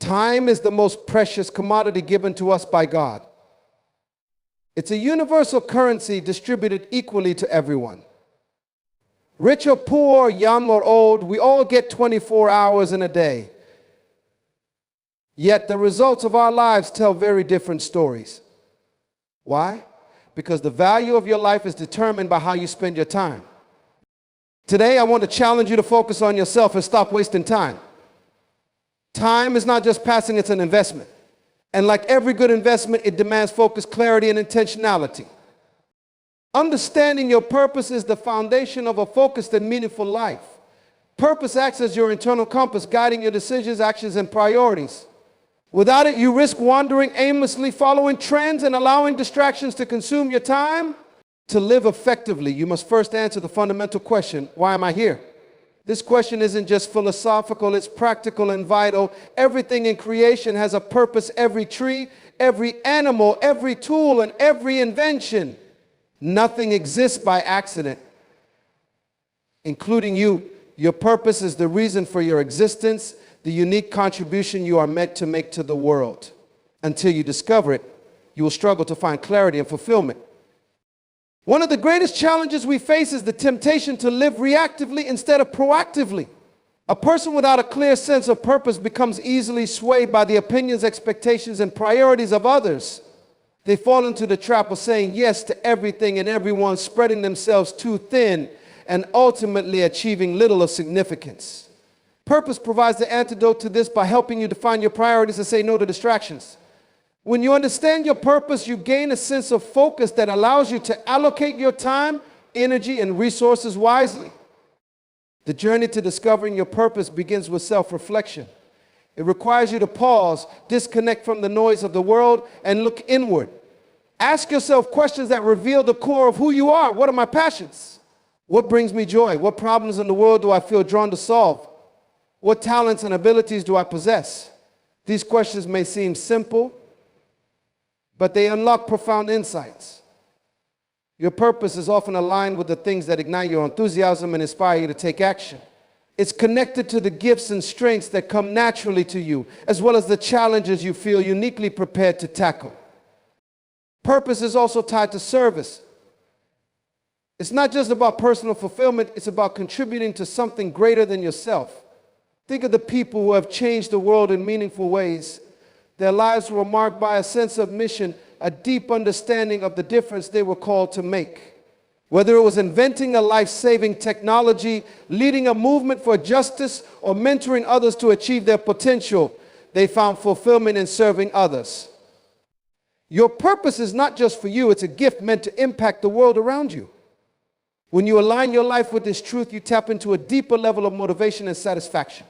Time is the most precious commodity given to us by God. It's a universal currency distributed equally to everyone. Rich or poor, young or old, we all get 24 hours in a day. Yet the results of our lives tell very different stories. Why? Because the value of your life is determined by how you spend your time. Today, I want to challenge you to focus on yourself and stop wasting time. Time is not just passing, it's an investment. And like every good investment, it demands focus, clarity, and intentionality. Understanding your purpose is the foundation of a focused and meaningful life. Purpose acts as your internal compass, guiding your decisions, actions, and priorities. Without it, you risk wandering aimlessly, following trends, and allowing distractions to consume your time. To live effectively, you must first answer the fundamental question, why am I here? This question isn't just philosophical, it's practical and vital. Everything in creation has a purpose. Every tree, every animal, every tool, and every invention. Nothing exists by accident, including you. Your purpose is the reason for your existence, the unique contribution you are meant to make to the world. Until you discover it, you will struggle to find clarity and fulfillment. One of the greatest challenges we face is the temptation to live reactively instead of proactively. A person without a clear sense of purpose becomes easily swayed by the opinions, expectations, and priorities of others. They fall into the trap of saying yes to everything and everyone, spreading themselves too thin, and ultimately achieving little of significance. Purpose provides the antidote to this by helping you define your priorities and say no to distractions. When you understand your purpose, you gain a sense of focus that allows you to allocate your time, energy, and resources wisely. The journey to discovering your purpose begins with self-reflection. It requires you to pause, disconnect from the noise of the world, and look inward. Ask yourself questions that reveal the core of who you are. What are my passions? What brings me joy? What problems in the world do I feel drawn to solve? What talents and abilities do I possess? These questions may seem simple, but they unlock profound insights. Your purpose is often aligned with the things that ignite your enthusiasm and inspire you to take action. It's connected to the gifts and strengths that come naturally to you, as well as the challenges you feel uniquely prepared to tackle. Purpose is also tied to service. It's not just about personal fulfillment, it's about contributing to something greater than yourself. Think of the people who have changed the world in meaningful ways. Their lives were marked by a sense of mission, a deep understanding of the difference they were called to make. Whether it was inventing a life-saving technology, leading a movement for justice, or mentoring others to achieve their potential, they found fulfillment in serving others. Your purpose is not just for you, it's a gift meant to impact the world around you. When you align your life with this truth, you tap into a deeper level of motivation and satisfaction.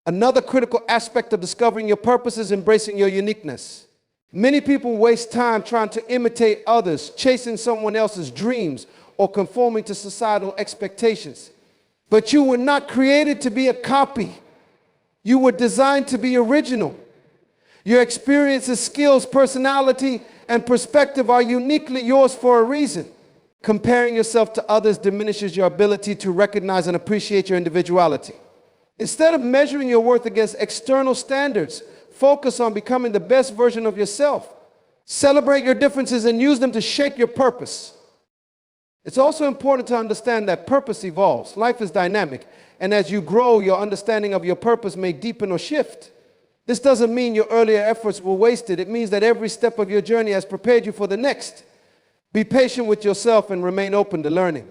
Another critical aspect of discovering your purpose is embracing your uniqueness. Many people waste time trying to imitate others, chasing someone else's dreams, or conforming to societal expectations. But you were not created to be a copy. You were designed to be original. Your experiences, skills, personality, and perspective are uniquely yours for a reason. Comparing yourself to others diminishes your ability to recognize and appreciate your individuality. Instead of measuring your worth against external standards, focus on becoming the best version of yourself. Celebrate your differences and use them to shape your purpose. It's also important to understand that purpose evolves. Life is dynamic, and as you grow, your understanding of your purpose may deepen or shift. This doesn't mean your earlier efforts were wasted. It means that every step of your journey has prepared you for the next. Be patient with yourself and remain open to learning.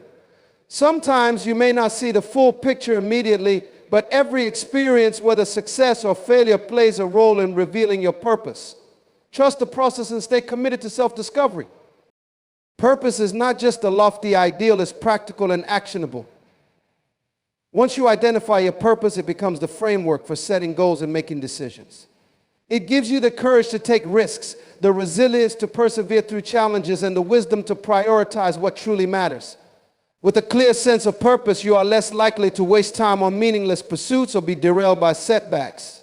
Sometimes you may not see the full picture immediately, but every experience, whether success or failure, plays a role in revealing your purpose. Trust the process and stay committed to self-discovery. Purpose is not just a lofty ideal, it's practical and actionable. Once you identify your purpose, it becomes the framework for setting goals and making decisions. It gives you the courage to take risks, the resilience to persevere through challenges, and the wisdom to prioritize what truly matters. With a clear sense of purpose, you are less likely to waste time on meaningless pursuits or be derailed by setbacks.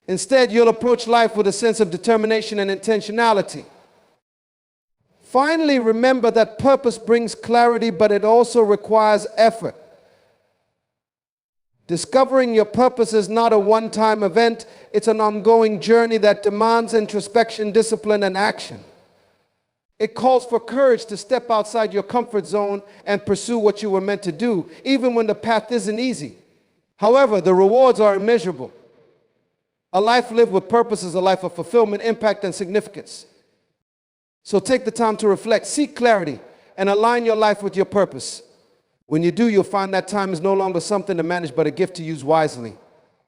Instead, you'll approach life with a sense of determination and intentionality. Finally, remember that purpose brings clarity, but it also requires effort. Discovering your purpose is not a one-time event. It's an ongoing journey that demands introspection, discipline, and action. It calls for courage to step outside your comfort zone and pursue what you were meant to do, even when the path isn't easy. However, the rewards are immeasurable. A life lived with purpose is a life of fulfillment, impact, and significance. So take the time to reflect, seek clarity, and align your life with your purpose. When you do, you'll find that time is no longer something to manage, but a gift to use wisely.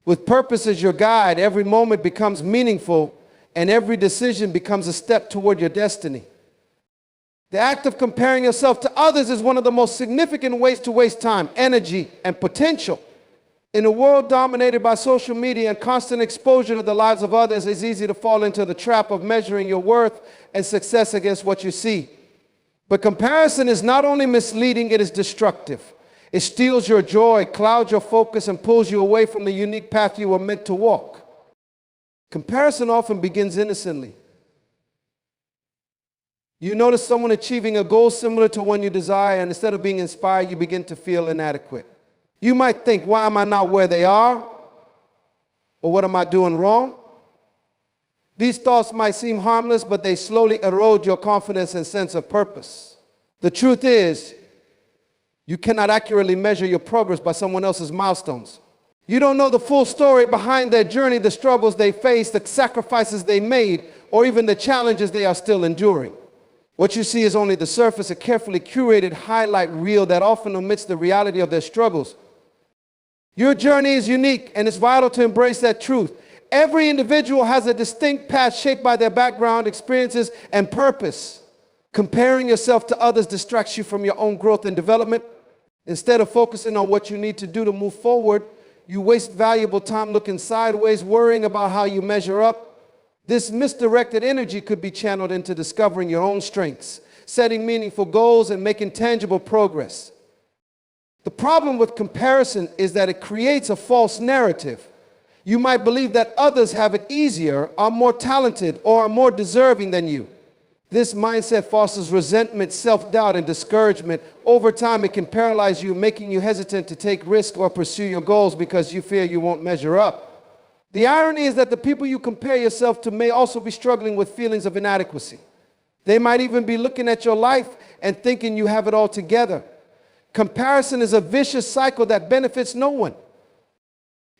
With purpose as your guide, every moment becomes meaningful, and every decision becomes a step toward your destiny. The act of comparing yourself to others is one of the most significant ways to waste time, energy, and potential. In a world dominated by social media and constant exposure to the lives of others, it's easy to fall into the trap of measuring your worth and success against what you see. But comparison is not only misleading, it is destructive. It steals your joy, clouds your focus, and pulls you away from the unique path you were meant to walk. Comparison often begins innocently. You notice someone achieving a goal similar to one you desire, and instead of being inspired, you begin to feel inadequate. You might think, why am I not where they are? Or what am I doing wrong? These thoughts might seem harmless, but they slowly erode your confidence and sense of purpose. The truth is, you cannot accurately measure your progress by someone else's milestones. You don't know the full story behind their journey, the struggles they faced, the sacrifices they made, or even the challenges they are still enduring. What you see is only the surface, a carefully curated highlight reel that often omits the reality of their struggles. Your journey is unique, and it's vital to embrace that truth. Every individual has a distinct path shaped by their background, experiences, and purpose. Comparing yourself to others distracts you from your own growth and development. Instead of focusing on what you need to do to move forward, you waste valuable time looking sideways, worrying about how you measure up. This misdirected energy could be channeled into discovering your own strengths, setting meaningful goals, and making tangible progress. The problem with comparison is that it creates a false narrative. You might believe that others have it easier, are more talented, or are more deserving than you. This mindset fosters resentment, self-doubt, and discouragement. Over time, it can paralyze you, making you hesitant to take risks or pursue your goals because you fear you won't measure up. The irony is that the people you compare yourself to may also be struggling with feelings of inadequacy. They might even be looking at your life and thinking you have it all together. Comparison is a vicious cycle that benefits no one.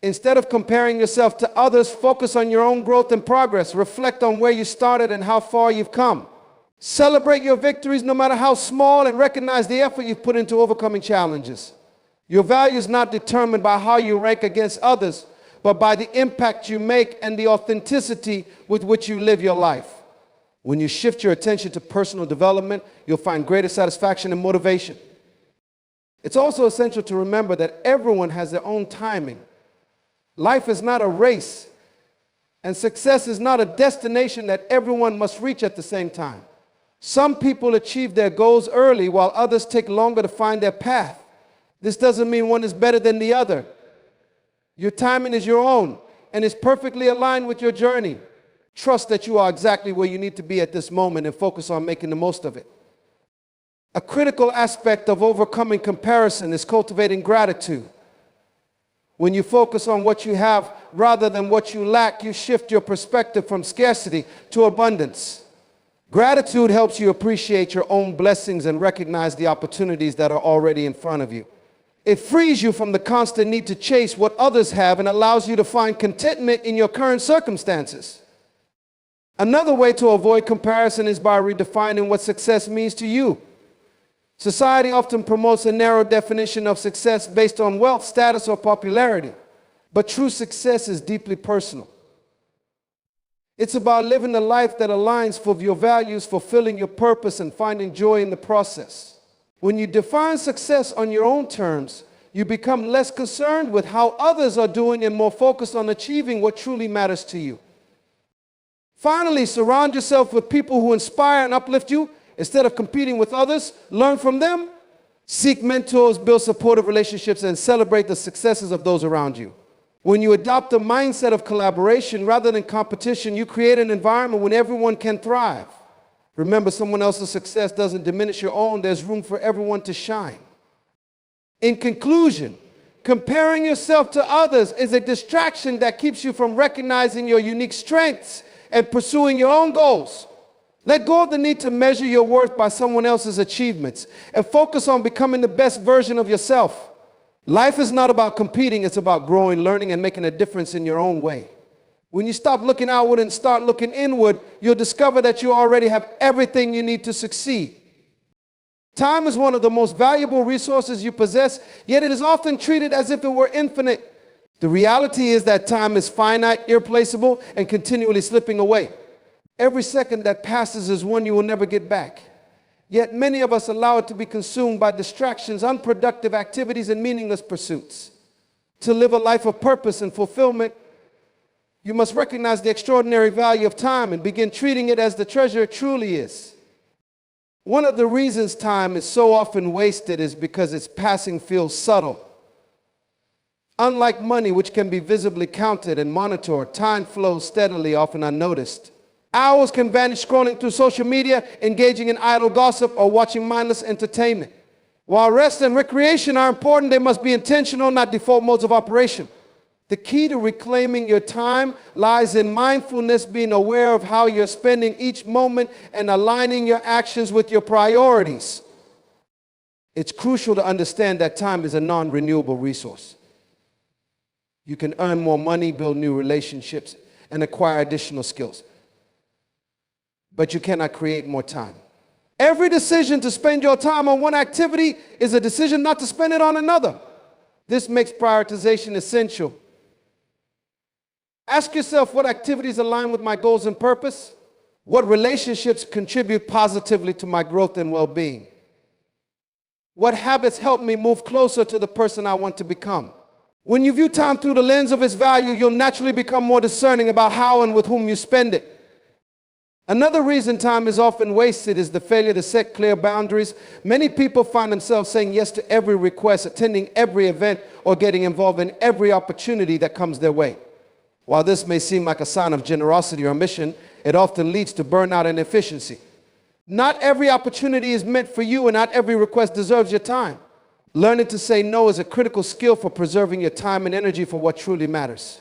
Instead of comparing yourself to others, focus on your own growth and progress. Reflect on where you started and how far you've come. Celebrate your victories, no matter how small, and recognize the effort you've put into overcoming challenges. Your value is not determined by how you rank against others, but by the impact you make and the authenticity with which you live your life. When you shift your attention to personal development, you'll find greater satisfaction and motivation. It's also essential to remember that everyone has their own timing. Life is not a race, and success is not a destination that everyone must reach at the same time. Some people achieve their goals early, while others take longer to find their path. This doesn't mean one is better than the other. Your timing is your own, and is perfectly aligned with your journey. Trust that you are exactly where you need to be at this moment and focus on making the most of it. A critical aspect of overcoming comparison is cultivating gratitude. When you focus on what you have rather than what you lack, you shift your perspective from scarcity to abundance. Gratitude helps you appreciate your own blessings and recognize the opportunities that are already in front of you. It frees you from the constant need to chase what others have and allows you to find contentment in your current circumstances. Another way to avoid comparison is by redefining what success means to you. Society often promotes a narrow definition of success based on wealth, status, or popularity. But true success is deeply personal. It's about living a life that aligns with your values, fulfilling your purpose, and finding joy in the process. When you define success on your own terms, you become less concerned with how others are doing and more focused on achieving what truly matters to you. Finally, surround yourself with people who inspire and uplift you. Instead of competing with others, learn from them. Seek mentors, build supportive relationships, and celebrate the successes of those around you. When you adopt a mindset of collaboration rather than competition, you create an environment when everyone can thrive. Remember, someone else's success doesn't diminish your own. There's room for everyone to shine. In conclusion, Comparing yourself to others is a distraction that keeps you from recognizing your unique strengths and pursuing your own goals. Let go of the need to measure your worth by someone else's achievements and focus on becoming the best version of yourself. Life is not about competing, it's about growing, learning, and making a difference in your own way. When you stop looking outward and start looking inward, you'll discover that you already have everything you need to succeed. Time is one of the most valuable resources you possess, yet it is often treated as if it were infinite. The reality is that time is finite, irreplaceable, and continually slipping away. Every second that passes is one you will never get back. Yet many of us allow it to be consumed by distractions, unproductive activities, and meaningless pursuits. To live a life of purpose and fulfillment, you must recognize the extraordinary value of time and begin treating it as the treasure it truly is. One of the reasons time is so often wasted is because its passing feels subtle. Unlike money, which can be visibly counted and monitored, time flows steadily, often unnoticed. Hours can vanish scrolling through social media, engaging in idle gossip, or watching mindless entertainment. While rest and recreation are important, they must be intentional, not default modes of operation. The key to reclaiming your time lies in mindfulness, being aware of how you're spending each moment and aligning your actions with your priorities. It's crucial to understand that time is a non-renewable resource. You can earn more money, build new relationships, and acquire additional skills. But you cannot create more time. Every decision to spend your time on one activity is a decision not to spend it on another. This makes prioritization essential. Ask yourself, what activities align with my goals and purpose? What relationships contribute positively to my growth and well-being? What habits help me move closer to the person I want to become? When you view time through the lens of its value, you'll naturally become more discerning about how and with whom you spend it. Another reason time is often wasted is the failure to set clear boundaries. Many people find themselves saying yes to every request, attending every event, or getting involved in every opportunity that comes their way. While this may seem like a sign of generosity or mission, it often leads to burnout and inefficiency. Not every opportunity is meant for you, and not every request deserves your time. Learning to say no is a critical skill for preserving your time and energy for what truly matters.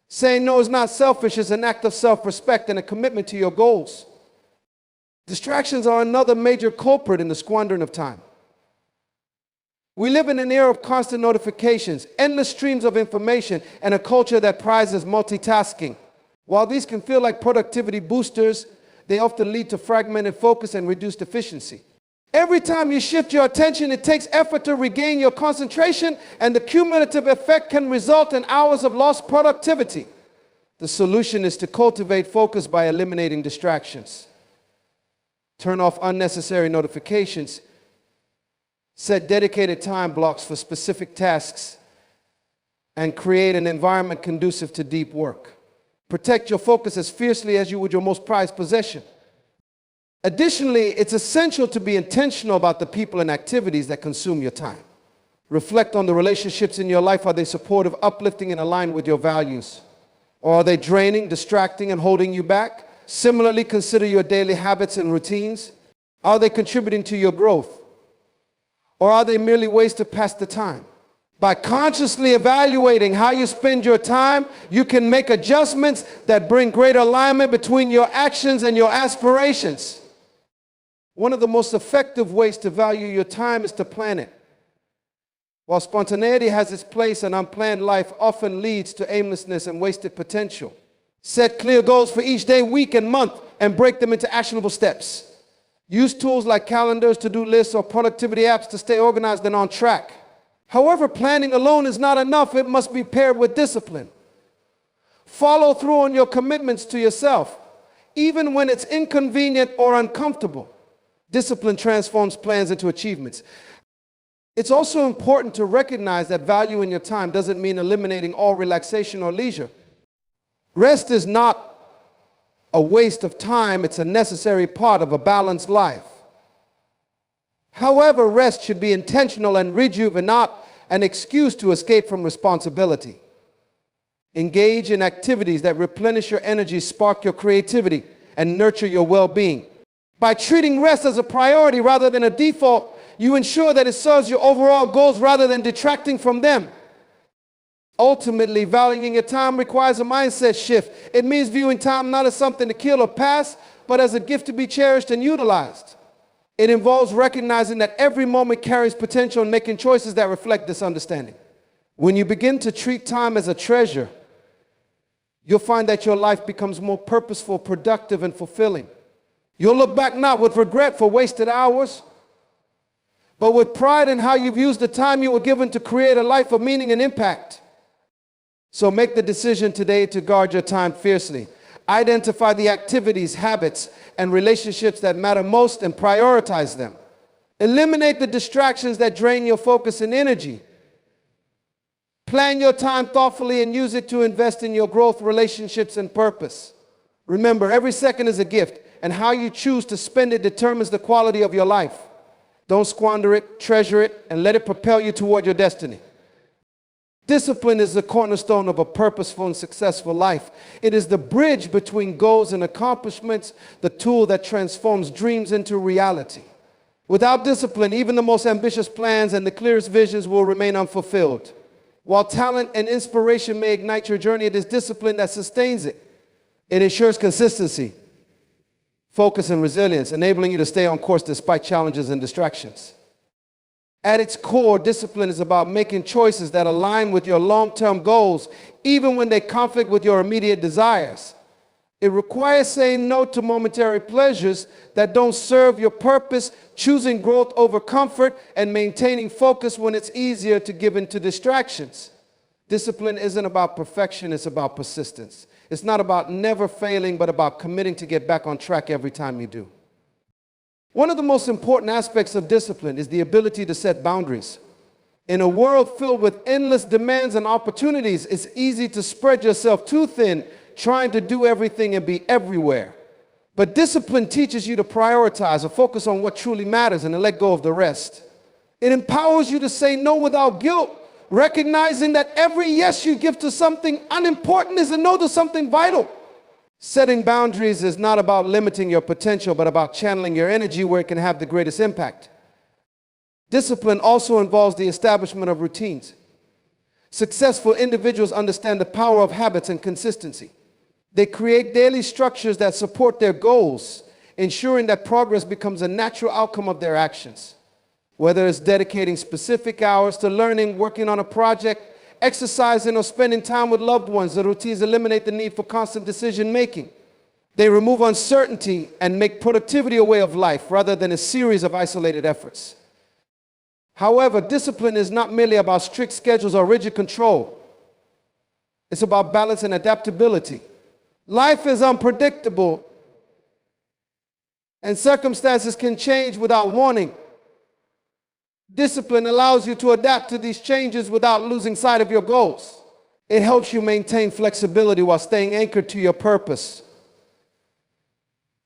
Saying no is not selfish, it's an act of self-respect and a commitment to your goals. Distractions are another major culprit in the squandering of time. We live in an era of constant notifications, endless streams of information, and a culture that prizes multitasking. While these can feel like productivity boosters, they often lead to fragmented focus and reduced efficiency. Every time you shift your attention, it takes effort to regain your concentration, and the cumulative effect can result in hours of lost productivity. The solution is to cultivate focus by eliminating distractions. Turn off unnecessary notifications. Set dedicated time blocks for specific tasks, and create an environment conducive to deep work. Protect your focus as fiercely as you would your most prized possession. Additionally, it's essential to be intentional about the people and activities that consume your time. Reflect on the relationships in your life. Are they supportive, uplifting, and aligned with your values? Or are they draining, distracting, and holding you back? Similarly, consider your daily habits and routines. Are they contributing to your growth? Or are they merely ways to pass the time? By consciously evaluating how you spend your time, you can make adjustments that bring greater alignment between your actions and your aspirations. One of the most effective ways to value your time is to plan it. While spontaneity has its place, an unplanned life often leads to aimlessness and wasted potential. Set clear goals for each day, week, and month, and break them into actionable steps. Use tools like calendars, to-do lists, or productivity apps to stay organized and on track. However, planning alone is not enough. It must be paired with discipline. Follow through on your commitments to yourself, even when it's inconvenient or uncomfortable. Discipline transforms plans into achievements. It's also important to recognize that valuing your time doesn't mean eliminating all relaxation or leisure. Rest is not a waste of time, it's a necessary part of a balanced life. However, rest should be intentional and rejuvenate, not an excuse to escape from responsibility. Engage in activities that replenish your energy, spark your creativity, and nurture your well-being. By treating rest as a priority rather than a default, you ensure that it serves your overall goals rather than detracting from them. Ultimately, valuing your time requires a mindset shift. It means viewing time not as something to kill or pass, but as a gift to be cherished and utilized. It involves recognizing that every moment carries potential and making choices that reflect this understanding. When you begin to treat time as a treasure, you'll find that your life becomes more purposeful, productive, and fulfilling. You'll look back not with regret for wasted hours, but with pride in how you've used the time you were given to create a life of meaning and impact. So make the decision today to guard your time fiercely. Identify the activities, habits, and relationships that matter most and prioritize them. Eliminate the distractions that drain your focus and energy. Plan your time thoughtfully and use it to invest in your growth, relationships, and purpose. Remember, every second is a gift, and how you choose to spend it determines the quality of your life. Don't squander it, treasure it, and let it propel you toward your destiny. Discipline is the cornerstone of a purposeful and successful life. It is the bridge between goals and accomplishments, the tool that transforms dreams into reality. Without discipline, even the most ambitious plans and the clearest visions will remain unfulfilled. While talent and inspiration may ignite your journey, it is discipline that sustains it. It ensures consistency, focus, and resilience, enabling you to stay on course despite challenges and distractions. At its core, discipline is about making choices that align with your long-term goals, even when they conflict with your immediate desires. It requires saying no to momentary pleasures that don't serve your purpose, choosing growth over comfort, and maintaining focus when it's easier to give in to distractions. Discipline isn't about perfection, it's about persistence. It's not about never failing, but about committing to get back on track every time you do. One of the most important aspects of discipline is the ability to set boundaries. In a world filled with endless demands and opportunities, it's easy to spread yourself too thin, trying to do everything and be everywhere. But discipline teaches you to prioritize or focus on what truly matters and to let go of the rest. It empowers you to say no without guilt, recognizing that every yes you give to something unimportant is a no to something vital. Setting boundaries is not about limiting your potential, but about channeling your energy where it can have the greatest impact. Discipline also involves the establishment of routines. Successful individuals understand the power of habits and consistency. They create daily structures that support their goals, ensuring that progress becomes a natural outcome of their actions. Whether it's dedicating specific hours to learning, working on a project, exercising, or spending time with loved ones, the routines eliminate the need for constant decision-making. They remove uncertainty and make productivity a way of life rather than a series of isolated efforts. However, discipline is not merely about strict schedules or rigid control. It's about balance and adaptability. Life is unpredictable, and circumstances can change without warning. Discipline allows you to adapt to these changes without losing sight of your goals. It helps you maintain flexibility while staying anchored to your purpose.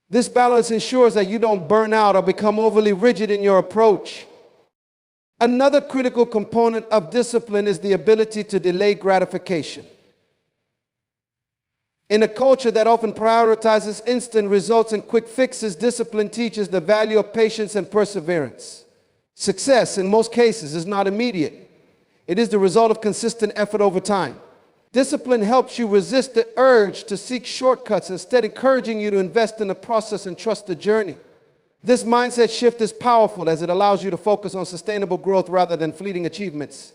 This balance ensures that you don't burn out or become overly rigid in your approach. Another critical component of discipline is the ability to delay gratification. In a culture that often prioritizes instant results and quick fixes, discipline teaches the value of patience and perseverance. Success, in most cases, is not immediate. It is the result of consistent effort over time. Discipline helps you resist the urge to seek shortcuts, instead encouraging you to invest in the process and trust the journey. This mindset shift is powerful as it allows you to focus on sustainable growth rather than fleeting achievements.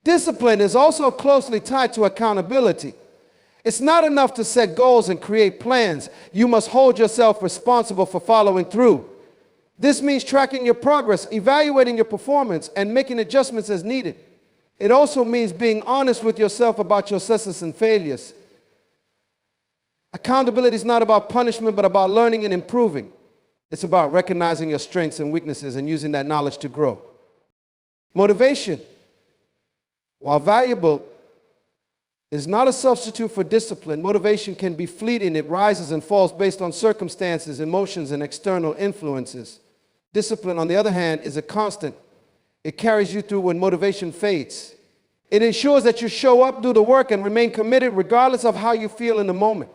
Discipline is also closely tied to accountability. It's not enough to set goals and create plans. You must hold yourself responsible for following through. This means tracking your progress, evaluating your performance, and making adjustments as needed. It also means being honest with yourself about your successes and failures. Accountability is not about punishment, but about learning and improving. It's about recognizing your strengths and weaknesses and using that knowledge to grow. Motivation, while valuable, is not a substitute for discipline. Motivation can be fleeting. It rises and falls based on circumstances, emotions, and external influences. Discipline, on the other hand, is a constant. It carries you through when motivation fades. It ensures that you show up, do the work, and remain committed regardless of how you feel in the moment.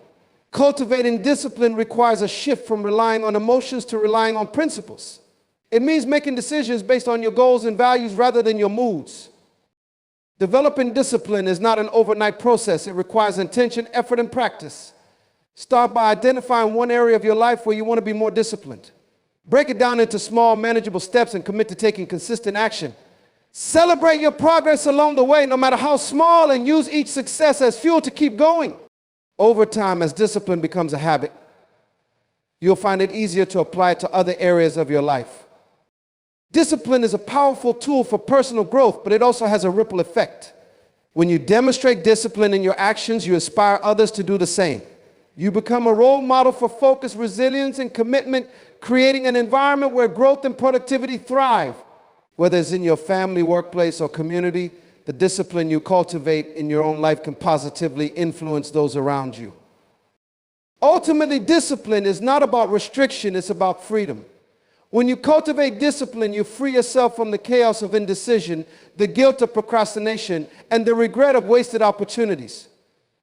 Cultivating discipline requires a shift from relying on emotions to relying on principles. It means making decisions based on your goals and values rather than your moods. Developing discipline is not an overnight process. It requires intention, effort, and practice. Start by identifying one area of your life where you want to be more disciplined. Break it down into small, manageable steps and commit to taking consistent action. Celebrate your progress along the way, no matter how small, and use each success as fuel to keep going. Over time, as discipline becomes a habit, you'll find it easier to apply it to other areas of your life. Discipline is a powerful tool for personal growth, but it also has a ripple effect. When you demonstrate discipline in your actions, you inspire others to do the same. You become a role model for focus, resilience, and commitment, creating an environment where growth and productivity thrive. Whether it's in your family, workplace, or community, the discipline you cultivate in your own life can positively influence those around you. Ultimately, discipline is not about restriction, it's about freedom. When you cultivate discipline, you free yourself from the chaos of indecision, the guilt of procrastination, and the regret of wasted opportunities.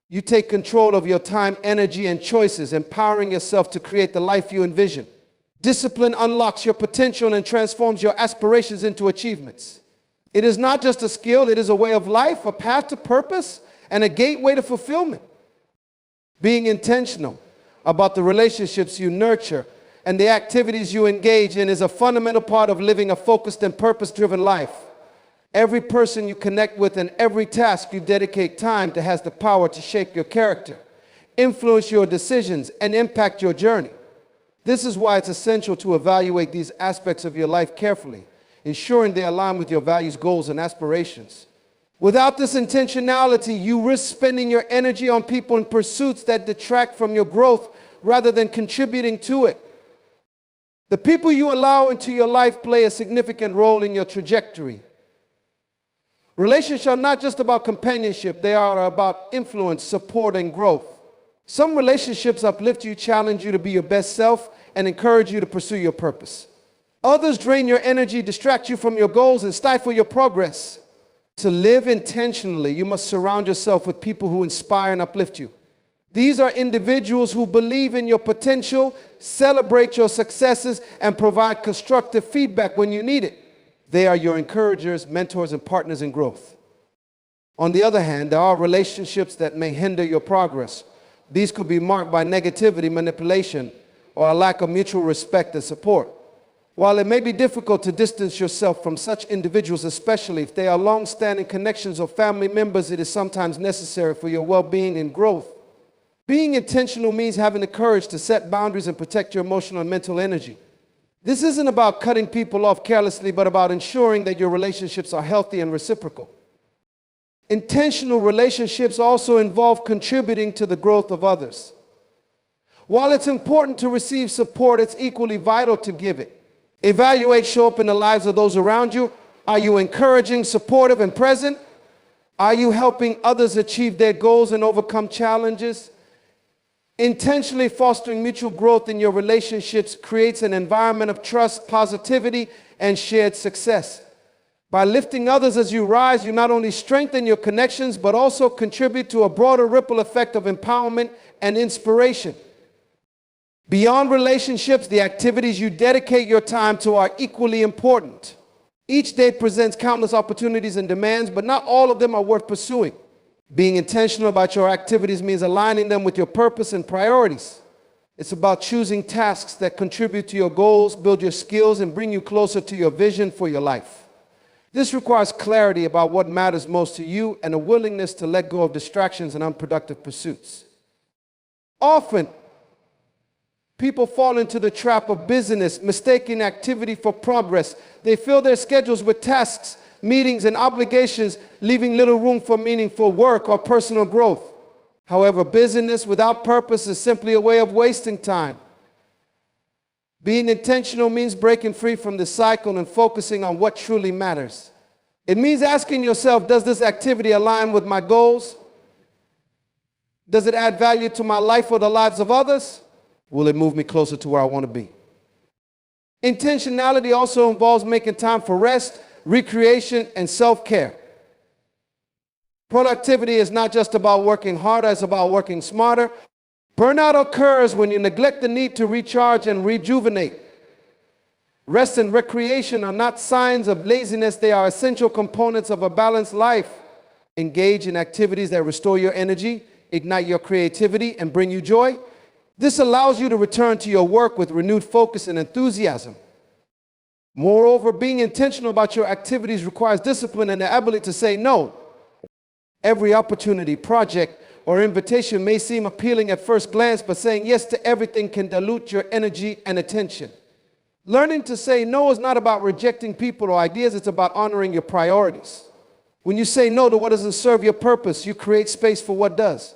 You take control of your time, energy, and choices, empowering yourself to create the life you envision. Discipline unlocks your potential and transforms your aspirations into achievements. It is not just a skill, it is a way of life, a path to purpose, and a gateway to fulfillment. Being intentional about the relationships you nurture and the activities you engage in is a fundamental part of living a focused and purpose-driven life. Every person you connect with and every task you dedicate time to has the power to shape your character, influence your decisions, and impact your journey. This is why it's essential to evaluate these aspects of your life carefully, ensuring they align with your values, goals, and aspirations. Without this intentionality, you risk spending your energy on people and pursuits that detract from your growth rather than contributing to it. The people you allow into your life play a significant role in your trajectory. Relationships are not just about companionship, they are about influence, support, and growth. Some relationships uplift you, challenge you to be your best self, and encourage you to pursue your purpose. Others drain your energy, distract you from your goals, and stifle your progress. To live intentionally, you must surround yourself with people who inspire and uplift you. These are individuals who believe in your potential, celebrate your successes, and provide constructive feedback when you need it. They are your encouragers, mentors, and partners in growth. On the other hand, there are relationships that may hinder your progress. These could be marked by negativity, manipulation, or a lack of mutual respect and support. While it may be difficult to distance yourself from such individuals, especially if they are long-standing connections or family members, it is sometimes necessary for your well-being and growth. Being intentional means having the courage to set boundaries and protect your emotional and mental energy. This isn't about cutting people off carelessly, but about ensuring that your relationships are healthy and reciprocal. Intentional relationships also involve contributing to the growth of others. While it's important to receive support, it's equally vital to give it. Evaluate, show up in the lives of those around you. Are you encouraging, supportive, and present? Are you helping others achieve their goals and overcome challenges? Intentionally fostering mutual growth in your relationships creates an environment of trust, positivity, and shared success. By lifting others as you rise, you not only strengthen your connections, but also contribute to a broader ripple effect of empowerment and inspiration. Beyond relationships, the activities you dedicate your time to are equally important. Each day presents countless opportunities and demands, but not all of them are worth pursuing. Being intentional about your activities means aligning them with your purpose and priorities. It's about choosing tasks that contribute to your goals, build your skills, and bring you closer to your vision for your life. This requires clarity about what matters most to you and a willingness to let go of distractions and unproductive pursuits. Often, people fall into the trap of busyness, mistaking activity for progress. They fill their schedules with tasks, meetings, and obligations, leaving little room for meaningful work or personal growth. However, busyness without purpose is simply a way of wasting time. Being intentional means breaking free from the cycle and focusing on what truly matters. It means asking yourself, does this activity align with my goals? Does it add value to my life or the lives of others? Will it move me closer to where I want to be? Intentionality also involves making time for rest, recreation, and self-care. Productivity is not just about working harder, it's about working smarter. Burnout occurs when you neglect the need to recharge and rejuvenate. Rest and recreation are not signs of laziness, they are essential components of a balanced life. engage in activities that restore your energy, ignite your creativity, and bring you joy. This allows you to return to your work with renewed focus and enthusiasm. Moreover, being intentional about your activities requires discipline and the ability to say no. Every opportunity, project, or invitation may seem appealing at first glance, but saying yes to everything can dilute your energy and attention. Learning to say no is not about rejecting people or ideas, it's about honoring your priorities. When you say no to what doesn't serve your purpose, you create space for what does.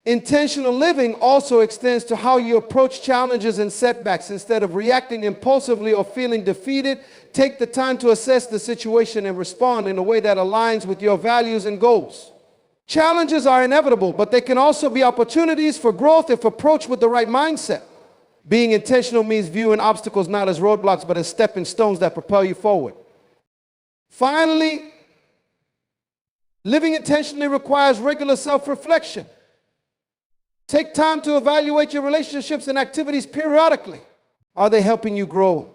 Intentional living also extends to how you approach challenges and setbacks. Instead of reacting impulsively or feeling defeated, take the time to assess the situation and respond in a way that aligns with your values and goals. Challenges are inevitable, but they can also be opportunities for growth if approached with the right mindset. Being intentional means viewing obstacles not as roadblocks, but as stepping stones that propel you forward. Finally, living intentionally requires regular self-reflection. Take time to evaluate your relationships and activities periodically. Are they helping you grow?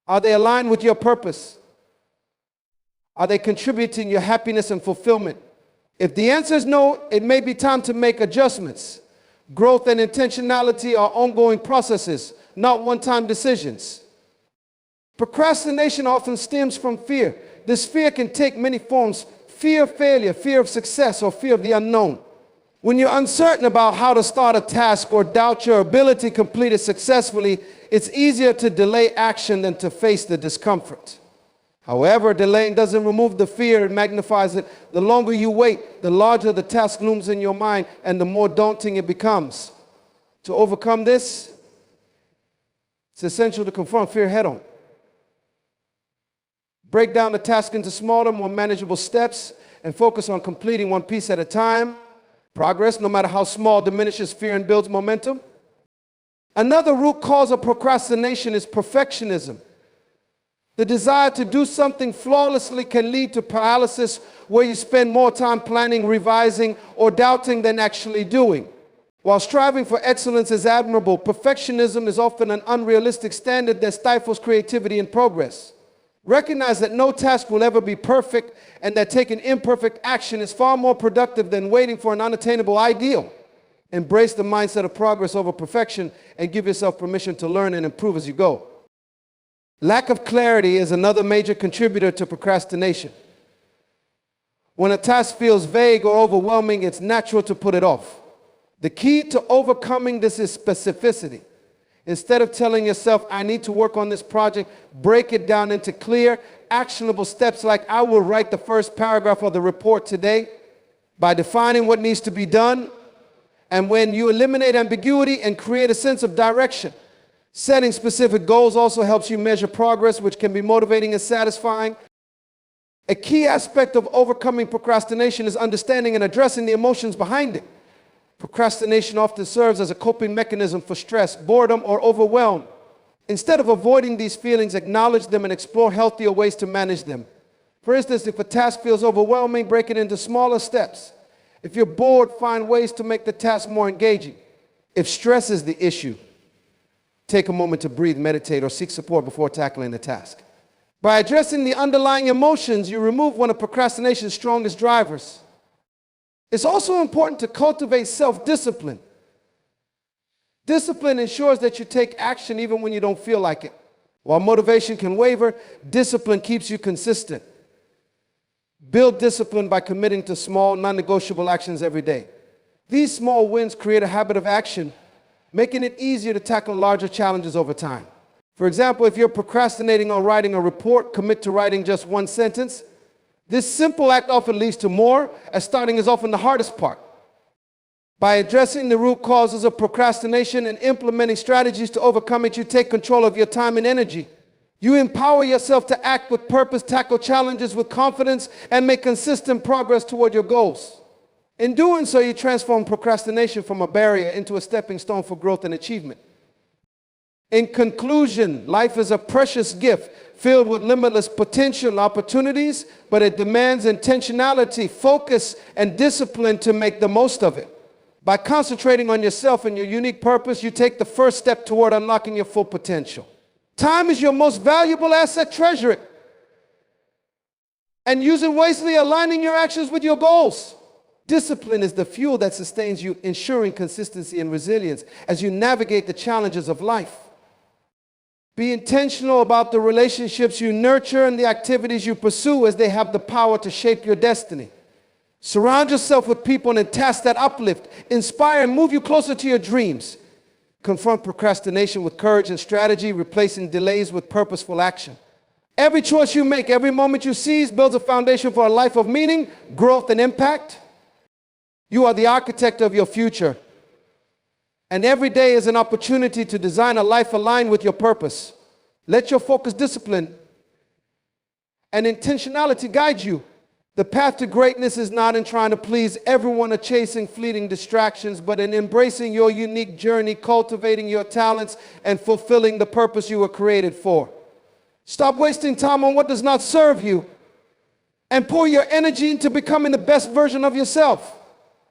Are they aligned with your purpose? Are they contributing to your happiness and fulfillment? If the answer is no, it may be time to make adjustments. Growth and intentionality are ongoing processes, not one-time decisions. Procrastination often stems from fear. This fear can take many forms: fear of failure, fear of success, or fear of the unknown. When you're uncertain about how to start a task or doubt your ability to complete it successfully, it's easier to delay action than to face the discomfort. However, delaying doesn't remove the fear, it magnifies it. The longer you wait, the larger the task looms in your mind and the more daunting it becomes. To overcome this, it's essential to confront fear head on. Break down the task into smaller, more manageable steps and focus on completing one piece at a time. Progress, no matter how small, diminishes fear and builds momentum. Another root cause of procrastination is perfectionism. The desire to do something flawlessly can lead to paralysis, where you spend more time planning, revising, or doubting than actually doing. While striving for excellence is admirable, perfectionism is often an unrealistic standard that stifles creativity and progress. Recognize that no task will ever be perfect, and that taking imperfect action is far more productive than waiting for an unattainable ideal. Embrace the mindset of progress over perfection and give yourself permission to learn and improve as you go. Lack of clarity is another major contributor to procrastination. When a task feels vague or overwhelming, it's natural to put it off. The key to overcoming this is specificity. Instead of telling yourself, I need to work on this project, break it down into clear, actionable steps like, I will write the first paragraph of the report today. By defining what needs to be done, and when you eliminate ambiguity and create a sense of direction. Setting specific goals also helps you measure progress, which can be motivating and satisfying. A key aspect of overcoming procrastination is understanding and addressing the emotions behind it. Procrastination often serves as a coping mechanism for stress, boredom, or overwhelm. Instead of avoiding these feelings, acknowledge them and explore healthier ways to manage them. For instance, if a task feels overwhelming, break it into smaller steps. If you're bored, find ways to make the task more engaging. If stress is the issue, take a moment to breathe, meditate, or seek support before tackling the task. By addressing the underlying emotions, you remove one of procrastination's strongest drivers. It's also important to cultivate self-discipline. Discipline ensures that you take action even when you don't feel like it. While motivation can waver, discipline keeps you consistent. Build discipline by committing to small, non-negotiable actions every day. These small wins create a habit of action, making it easier to tackle larger challenges over time. For example, if you're procrastinating on writing a report, commit to writing just one sentence. This simple act often leads to more, as starting is often the hardest part. By addressing the root causes of procrastination and implementing strategies to overcome it, you take control of your time and energy. You empower yourself to act with purpose, tackle challenges with confidence, and make consistent progress toward your goals. In doing so, you transform procrastination from a barrier into a stepping stone for growth and achievement. In conclusion, life is a precious gift filled with limitless potential and opportunities, but it demands intentionality, focus, and discipline to make the most of it. By concentrating on yourself and your unique purpose, you take the first step toward unlocking your full potential. Time is your most valuable asset. Treasure it. and using wisely, aligning your actions with your goals. Discipline is the fuel that sustains you, ensuring consistency and resilience as you navigate the challenges of life. Be intentional about the relationships you nurture and the activities you pursue, as they have the power to shape your destiny. Surround yourself with people and tasks that uplift, inspire, and move you closer to your dreams. Confront procrastination with courage and strategy, replacing delays with purposeful action. Every choice you make, every moment you seize builds a foundation for a life of meaning, growth, and impact. You are the architect of your future, and every day is an opportunity to design a life aligned with your purpose. Let your focus, discipline, and intentionality guide you. The path to greatness is not in trying to please everyone or chasing fleeting distractions, but in embracing your unique journey, cultivating your talents, and fulfilling the purpose you were created for. Stop wasting time on what does not serve you, and pour your energy into becoming the best version of yourself.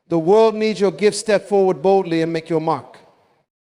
The world needs your gift. Step forward boldly and make your mark.